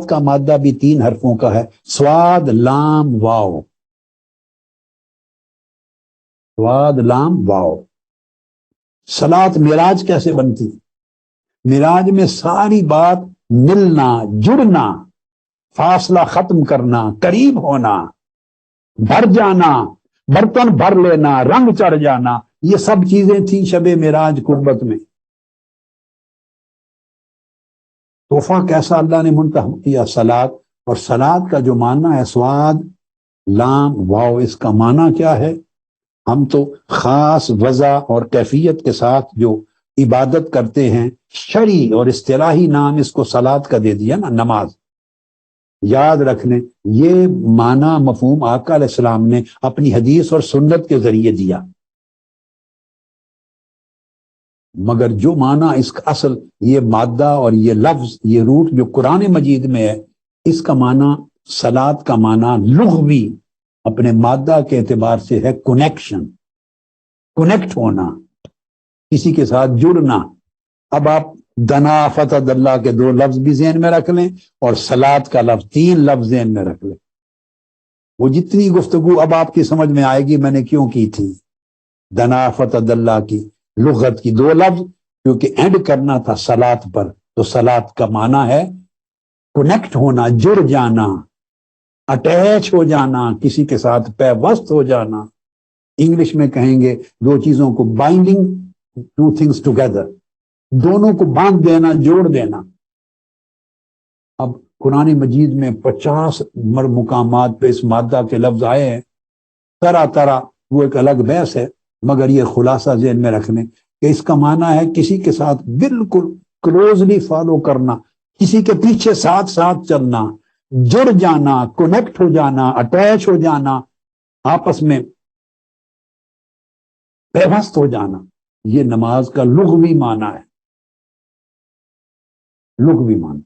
کا مادہ بھی 3 حرفوں کا ہے، سواد لام واو، سواد لام واو۔ صلاۃ معراج کیسے بنتی؟ معراج میں ساری بات ملنا، جڑنا، فاصلہ ختم کرنا، قریب ہونا، بھر جانا، برتن بھر لینا، رنگ چڑھ جانا، یہ سب چیزیں تھیں شب معراج قربت میں۔ تحفہ کیسا اللہ نے منتخب کیا؟ صلاۃ، اور صلاۃ کا جو معنی ہے سواد لام واو، اس کا معنی کیا ہے؟ ہم تو خاص وضع اور کیفیت کے ساتھ جو عبادت کرتے ہیں، شرعی اور اصطلاحی نام اس کو صلاۃ کا دے دیا نا، نماز۔ یاد رکھ لیں یہ معنی مفہوم آقا علیہ السلام نے اپنی حدیث اور سنت کے ذریعے دیا، مگر جو معنی اس کا اصل یہ مادہ اور یہ لفظ، یہ روٹ جو قرآن مجید میں ہے، اس کا معنی صلاۃ کا معنی لغوی اپنے مادہ کے اعتبار سے ہے کنیکشن، کنیکٹ ہونا، کسی کے ساتھ جڑنا۔ اب آپ دنا فتح اللہ کے 2 لفظ بھی ذہن میں رکھ لیں اور صلاۃ کا لفظ 3 لفظ ذہن میں رکھ لیں۔ وہ جتنی گفتگو اب آپ کی سمجھ میں آئے گی میں نے کیوں کی تھی، دنا فتح اللہ کی لغت کی 2 لفظ، کیونکہ اینڈ کرنا تھا صلاۃ پر، تو صلاۃ کا معنی ہے کنیکٹ ہونا، جڑ جانا، اٹیچ ہو جانا، کسی کے ساتھ پیوست ہو جانا۔ انگلش میں کہیں گے 2 چیزوں کو بائنڈنگ 2 things together، دونوں کو باندھ دینا، جوڑ دینا۔ اب قرآن مجید میں 50 مقامات پہ اس مادہ کے لفظ آئے ہیں، طرح وہ ایک الگ بحث ہے، مگر یہ خلاصہ ذہن میں رکھنے کہ اس کا معنی ہے کسی کے ساتھ بالکل کلوزلی فالو کرنا، کسی کے پیچھے ساتھ ساتھ چلنا، جڑ جانا، کنیکٹ ہو جانا، اٹیچ ہو جانا، آپس میں پیوست ہو جانا۔ یہ نماز کا لغوی معنی ہے، لغوی معنی۔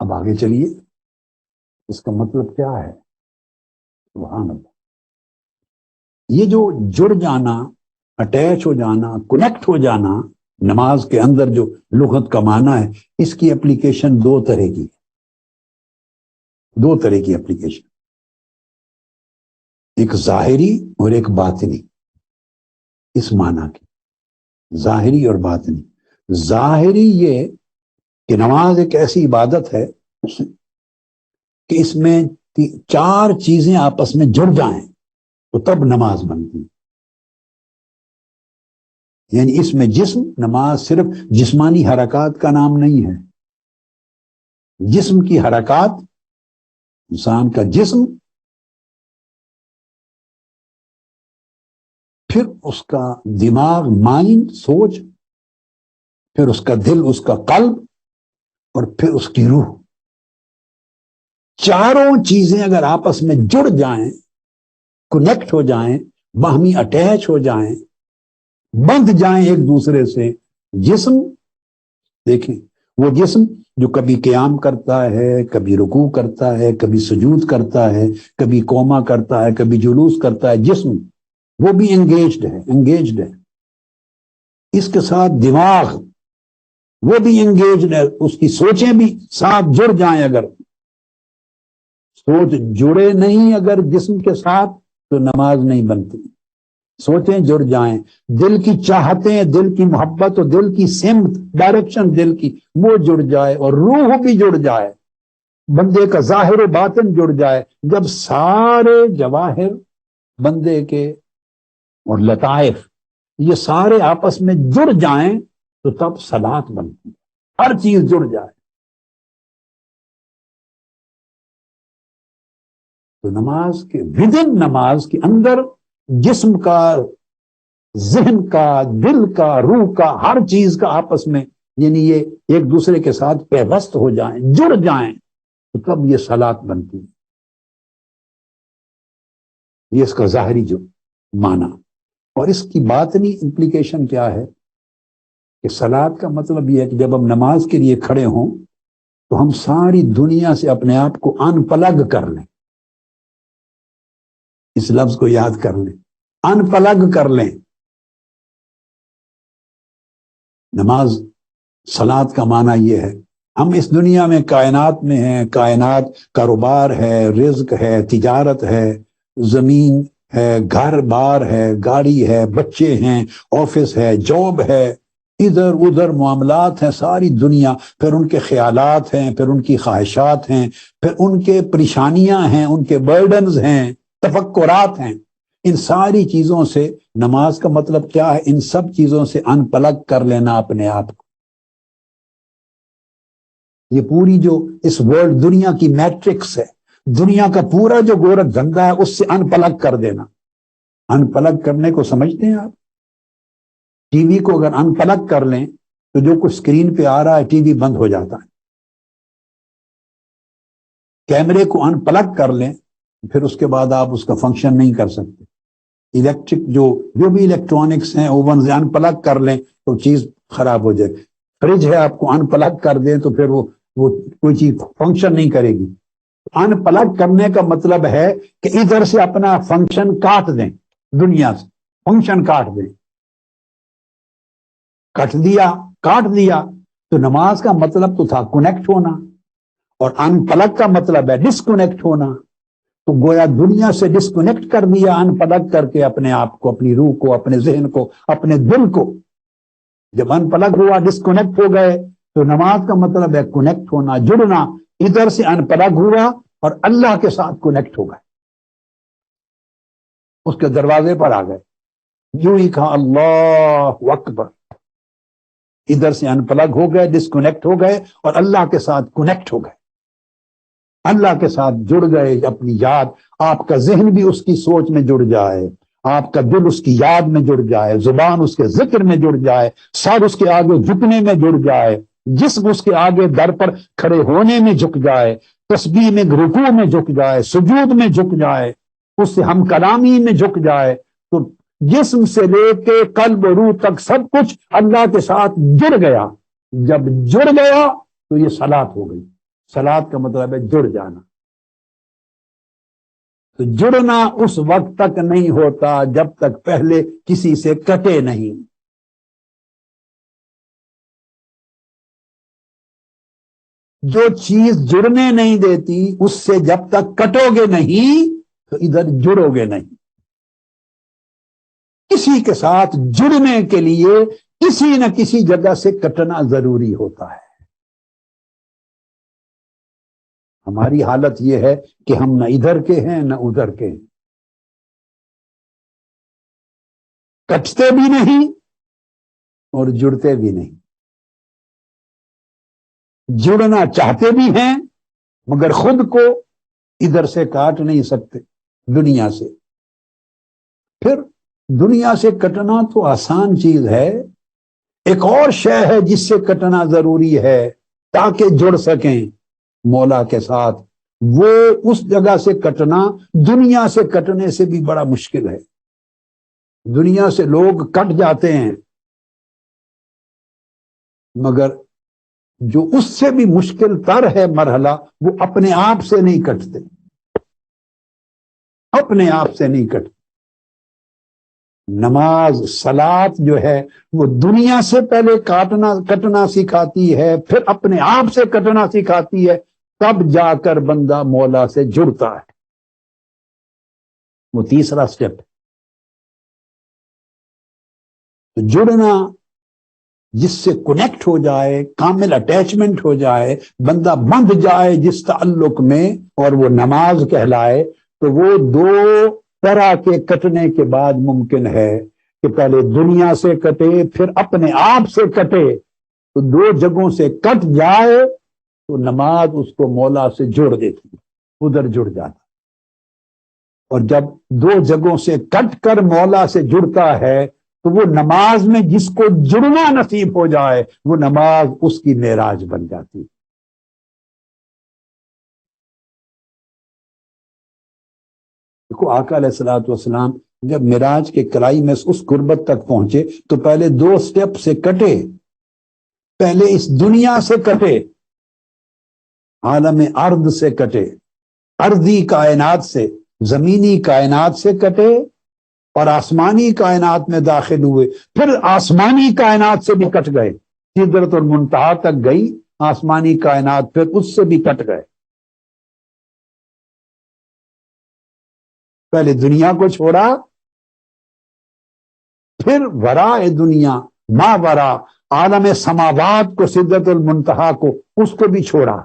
اب آگے چلیے، اس کا مطلب کیا ہے؟ سبحان اللہ۔ یہ جو جڑ جانا، اٹیچ ہو جانا، کنیکٹ ہو جانا، نماز کے اندر جو لغت کا معنی ہے، اس کی اپلیکیشن 2 طرح کی ہے، 2 طرح کی اپلیکیشن، ایک ظاہری اور ایک باطنی۔ اس معنی کی ظاہری اور باطنی۔ ظاہری یہ کہ نماز ایک ایسی عبادت ہے کہ اس میں 4 چیزیں آپس میں جڑ جائیں تو تب نماز بنتی ہے۔ یعنی اس میں جسم، نماز صرف جسمانی حرکات کا نام نہیں ہے، جسم کی حرکات، انسان کا جسم، پھر اس کا دماغ، مائنڈ، سوچ، پھر اس کا دل، اس کا قلب، اور پھر اس کی روح۔ 4 چیزیں اگر آپس میں جڑ جائیں، کنیکٹ ہو جائیں، باہمی اٹیچ ہو جائیں، بندھ جائیں ایک دوسرے سے، جسم، دیکھیں وہ جسم جو کبھی قیام کرتا ہے، کبھی رکوع کرتا ہے، کبھی سجود کرتا ہے، کبھی قوما کرتا ہے، کبھی جلوس کرتا ہے، جسم وہ بھی انگیجڈ ہے۔ اس کے ساتھ دماغ وہ بھی انگیجڈ ہے، اس کی سوچیں بھی ساتھ جڑ جائیں۔ اگر سوچ جڑے نہیں اگر جسم کے ساتھ تو نماز نہیں بنتی، سوچیں جڑ جائیں، دل کی چاہتیں، دل کی محبت اور دل کی سمت، ڈائریکشن دل کی وہ جڑ جائے، اور روح بھی جڑ جائے، بندے کا ظاہر و باطن جڑ جائے۔ جب سارے جواہر بندے کے اور لطائف یہ سارے آپس میں جڑ جائیں تو تب صلاۃ بنتی ہے، ہر چیز جڑ جائے تو نماز کے ودن، نماز کے اندر جسم کا، ذہن کا، دل کا، روح کا، ہر چیز کا آپس میں، یعنی یہ ایک دوسرے کے ساتھ پیوست ہو جائیں، جڑ جائیں تو تب یہ صلاۃ بنتی ہے۔ یہ اس کا ظاہری جو معنی، اور اس کی باطنی امپلیکیشن کیا ہے کہ صلاۃ کا مطلب یہ ہے کہ جب ہم نماز کے لیے کھڑے ہوں تو ہم ساری دنیا سے اپنے آپ کو ان پلگ کر لیں۔ اس لفظ کو یاد کر لیں، ان پلگ کر لیں۔ نماز، صلاۃ کا معنی یہ ہے ہم اس دنیا میں کائنات میں ہیں، کائنات کاروبار ہے، رزق ہے، تجارت ہے، زمین ہے، گھر بار ہے، گاڑی ہے، بچے ہیں، آفس ہے، جاب ہے، ادھر ادھر معاملات ہیں، ساری دنیا، پھر ان کے خیالات ہیں، پھر ان کی خواہشات ہیں، پھر ان کے پریشانیاں ہیں، ان کے برڈنز ہیں، تفکرات ہیں۔ ان ساری چیزوں سے نماز کا مطلب کیا ہے؟ ان سب چیزوں سے ان پلگ کر لینا اپنے آپ کو۔ یہ پوری جو اس ورلڈ دنیا کی میٹرکس ہے، دنیا کا پورا جو گورکھ دھندا ہے، اس سے ان پلگ کر دینا۔ ان پلگ کرنے کو سمجھتے ہیں آپ؟ ٹی وی کو اگر ان پلگ کر لیں تو جو کچھ اسکرین پہ آ رہا ہے ٹی وی بند ہو جاتا ہے۔ کیمرے کو ان پلگ کر لیں پھر اس کے بعد آپ اس کا فنکشن نہیں کر سکتے۔ الیکٹرک جو بھی الیکٹرانکس ہیں، اوون سے ان پلگ کر لیں تو چیز خراب ہو جائے۔ فریج ہے، آپ کو ان پلگ کر دیں تو پھر وہ کوئی چیز فنکشن نہیں کرے گی۔ ان پلگ کرنے کا مطلب ہے کہ ادھر سے اپنا فنکشن کاٹ دیں، دنیا سے فنکشن کاٹ دیں۔ کاٹ دیا تو نماز کا مطلب تو تھا کنیکٹ ہونا، اور ان پلگ کا مطلب ہے ڈسکنیکٹ ہونا۔ تو گویا دنیا سے ڈسکنیکٹ کر دیا ان پلگ کر کے اپنے آپ کو، اپنی روح کو، اپنے ذہن کو، اپنے دل کو۔ جب ان پلگ ہوا، ڈسکنیکٹ ہو گئے، تو نماز کا مطلب ہے کنیکٹ ہونا، جڑنا۔ ادھر سے ان پلگ ہوا اور اللہ کے ساتھ کنیکٹ ہو گئے، اس کے دروازے پر آ گئے، یوں ہی کہا اللہ اکبر۔ ادھر سے ان پلگ ہو گئے، ڈسکنیکٹ ہو گئے اور اللہ کے ساتھ کنیکٹ ہو گئے، اللہ کے ساتھ جڑ گئے۔ اپنی یاد، آپ کا ذہن بھی اس کی سوچ میں جڑ جائے، آپ کا دل اس کی یاد میں جڑ جائے، زبان اس کے ذکر میں جڑ جائے، سر اس کے آگے جھکنے میں جڑ جائے، جسم اس کے آگے در پر کھڑے ہونے میں جھک جائے، تسبیح میں، رکوع میں جھک جائے، سجود میں جھک جائے، اس سے ہم کلامی میں جھک جائے، تو جسم سے لے کے قلب و روح تک سب کچھ اللہ کے ساتھ جڑ گیا۔ جب جڑ گیا تو یہ صلاۃ ہو گئی۔ صلاۃ کا مطلب ہے جڑ جانا۔ تو جڑنا اس وقت تک نہیں ہوتا جب تک پہلے کسی سے کٹے نہیں۔ جو چیز جڑنے نہیں دیتی اس سے جب تک کٹو گے نہیں تو ادھر جڑو گے نہیں۔ کسی کے ساتھ جڑنے کے لیے کسی نہ کسی جگہ سے کٹنا ضروری ہوتا ہے۔ ہماری حالت یہ ہے کہ ہم نہ ادھر کے ہیں نہ ادھر کے ہیں، کٹتے بھی نہیں اور جڑتے بھی نہیں۔ جڑنا چاہتے بھی ہیں مگر خود کو ادھر سے کاٹ نہیں سکتے، دنیا سے۔ پھر دنیا سے کٹنا تو آسان چیز ہے، ایک اور شے ہے جس سے کٹنا ضروری ہے تاکہ جڑ سکیں مولا کے ساتھ۔ وہ اس جگہ سے کٹنا دنیا سے کٹنے سے بھی بڑا مشکل ہے۔ دنیا سے لوگ کٹ جاتے ہیں مگر جو اس سے بھی مشکل تر ہے مرحلہ، وہ اپنے آپ سے نہیں کٹتے، اپنے آپ سے نہیں کٹتے۔ نماز، صلاۃ جو ہے وہ دنیا سے پہلے کٹنا سکھاتی ہے، پھر اپنے آپ سے کٹنا سکھاتی ہے، تب جا کر بندہ مولا سے جڑتا ہے۔ وہ تیسرا سٹیپ۔ تو جڑنا، جس سے کنیکٹ ہو جائے، کامل اٹیچمنٹ ہو جائے، بندہ بندھ جائے جس تعلق میں، اور وہ نماز کہلائے، تو وہ دو طرح کے کٹنے کے بعد ممکن ہے کہ پہلے دنیا سے کٹے پھر اپنے آپ سے کٹے۔ تو دو جگہوں سے کٹ جائے تو نماز اس کو مولا سے جوڑ دیتی، ادھر جڑ جاتا۔ اور جب دو جگہوں سے کٹ کر مولا سے جڑتا ہے تو وہ نماز میں جس کو جڑنا نصیب ہو جائے وہ نماز اس کی معراج بن جاتی۔ دیکھو آقا علیہ الصلوۃ والسلام جب معراج کے کلائمیکس اس قربت تک پہنچے تو پہلے دو سٹیپ سے کٹے، پہلے اس دنیا سے کٹے، عالم ارض سے کٹے، ارضی کائنات سے، زمینی کائنات سے کٹے، اور آسمانی کائنات میں داخل ہوئے، پھر آسمانی کائنات سے بھی کٹ گئے، سدرۃ المنتہا تک گئی آسمانی کائنات پھر اس سے بھی کٹ گئے. پہلے دنیا کو چھوڑا، پھر ورا دنیا، ما ورا عالم سماوات کو، سدرۃ المنتہا کو، اس کو بھی چھوڑا.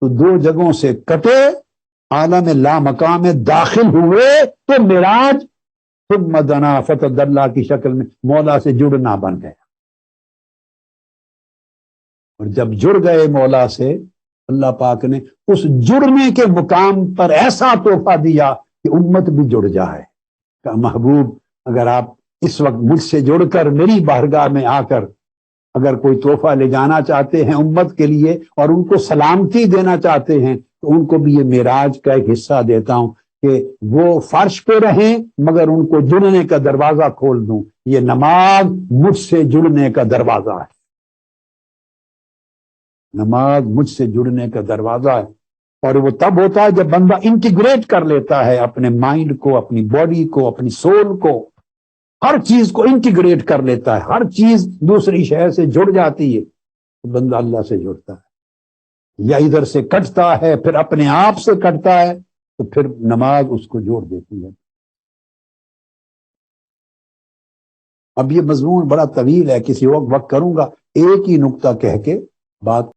تو دو جگہوں سے کٹے، عالم لامکان میں داخل ہوئے تو معراج ثم دنا فتدلی کی شکل میں مولا سے جڑنا بن گیا. اور جب جڑ گئے مولا سے، اللہ پاک نے اس جڑنے کے مقام پر ایسا تحفہ دیا کہ امت بھی جڑ جائے. کہ محبوب اگر آپ اس وقت مجھ سے جڑ کر میری بارگاہ میں آ کر اگر کوئی تحفہ لے جانا چاہتے ہیں امت کے لیے اور ان کو سلامتی دینا چاہتے ہیں تو ان کو بھی یہ معراج کا ایک حصہ دیتا ہوں کہ وہ فرش پہ رہیں مگر ان کو جڑنے کا دروازہ کھول دوں. یہ نماز مجھ سے جڑنے کا دروازہ ہے. نماز مجھ سے جڑنے کا دروازہ ہے. اور وہ تب ہوتا ہے جب بندہ انٹیگریٹ کر لیتا ہے اپنے مائنڈ کو، اپنی باڈی کو، اپنی سول کو، ہر چیز کو انٹیگریٹ کر لیتا ہے، ہر چیز دوسری شے سے جڑ جاتی ہے تو بندہ اللہ سے جڑتا ہے. یا ادھر سے کٹتا ہے پھر اپنے آپ سے کٹتا ہے تو پھر نماز اس کو جوڑ دیتی ہے. اب یہ مضمون بڑا طویل ہے، کسی وقت کروں گا. ایک ہی نقطہ کہہ کے بات